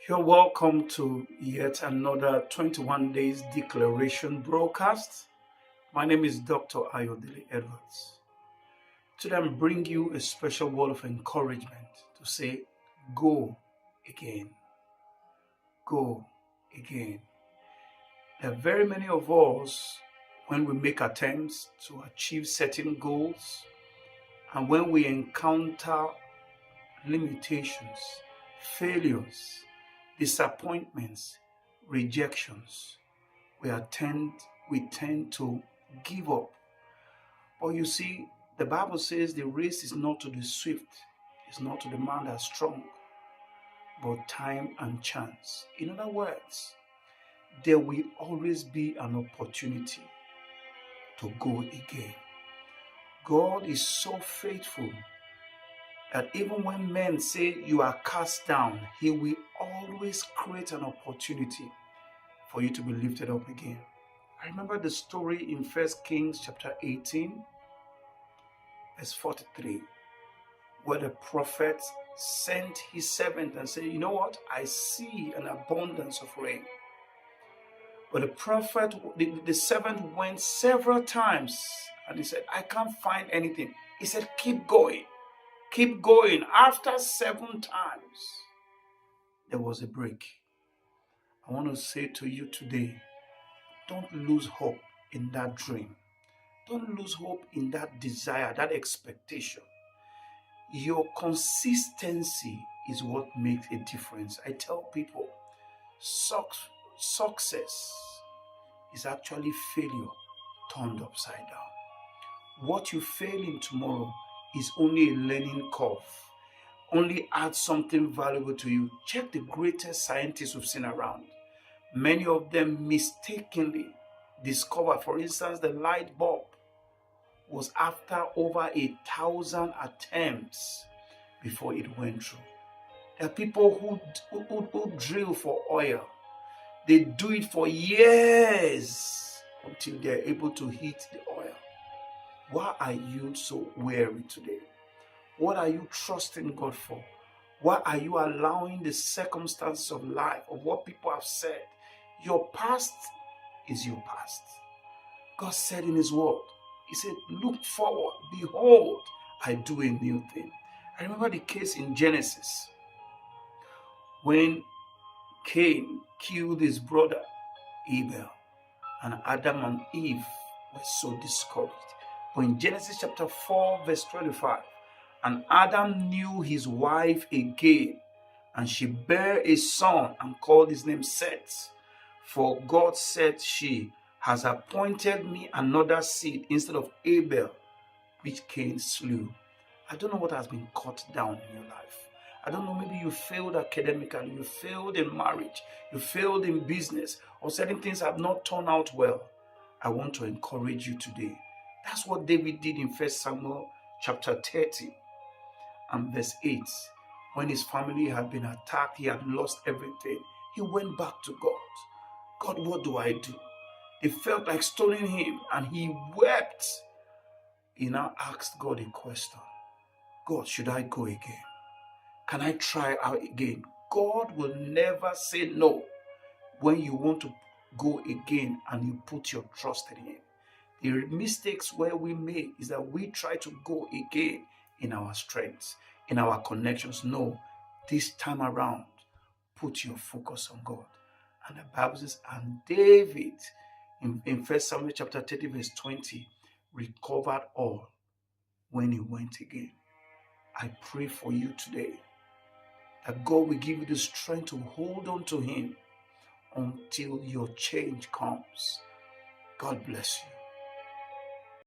You're welcome to yet another 21 Days Declaration broadcast. My name is Dr. Ayodele Edwards. Today I'm bringing you a special word of encouragement to say, go again. Go again. There are very many of us, when we make attempts to achieve certain goals, and when we encounter limitations, failures, disappointments, rejections, we tend to give up. But you see, the Bible says the race is not to the swift, it's not to the man that's strong, but time and chance. In other words, there will always be an opportunity to go again. God is so faithful that even when men say you are cast down, He will always create an opportunity for you to be lifted up again. I remember the story in 1 Kings chapter 18, verse 43, where the prophet sent his servant and said, you know what? I see an abundance of rain. But the servant went several times and he said, I can't find anything. He said, keep going. Keep going. After 7 times, there was a break. I want to say to you today, don't lose hope in that dream. Don't lose hope in that desire, that expectation. Your consistency is what makes a difference. I tell people, success is actually failure turned upside down. What you fail in tomorrow is only a learning curve. Only add something valuable to you. Check the greatest scientists we've seen around. Many of them mistakenly discovered, for instance, the light bulb was after over 1,000 attempts before it went through. There are people who drill for oil. They do it for years until they're able to heat the oil. Why are you so weary today? What are you trusting God for? Why are you allowing the circumstances of life, of what people have said? Your past is your past. God said in His word, He said, look forward, behold, I do a new thing. I remember the case in Genesis when Cain killed his brother Abel, and Adam and Eve were so discouraged. But in Genesis chapter 4, verse 25, and Adam knew his wife again, and she bare a son and called his name Seth. For God said, she has appointed me another seed instead of Abel, which Cain slew. I don't know what has been cut down in your life. I don't know, maybe you failed academically, you failed in marriage, you failed in business, or certain things have not turned out well. I want to encourage you today. That's what David did in 1 Samuel chapter 30 and verse 8. When his family had been attacked, he had lost everything. He went back to God. God, what do I do? They felt like stoning him and he wept. He now asked God a question. God, should I go again? Can I try out again? God will never say no when you want to go again and you put your trust in Him. The mistakes where we make is that we try to go again in our strengths, in our connections. No, this time around, put your focus on God. And the Bible says, and David, in 1 Samuel chapter 30, verse 20, recovered all when he went again. I pray for you today that God will give you the strength to hold on to Him until your change comes. God bless you.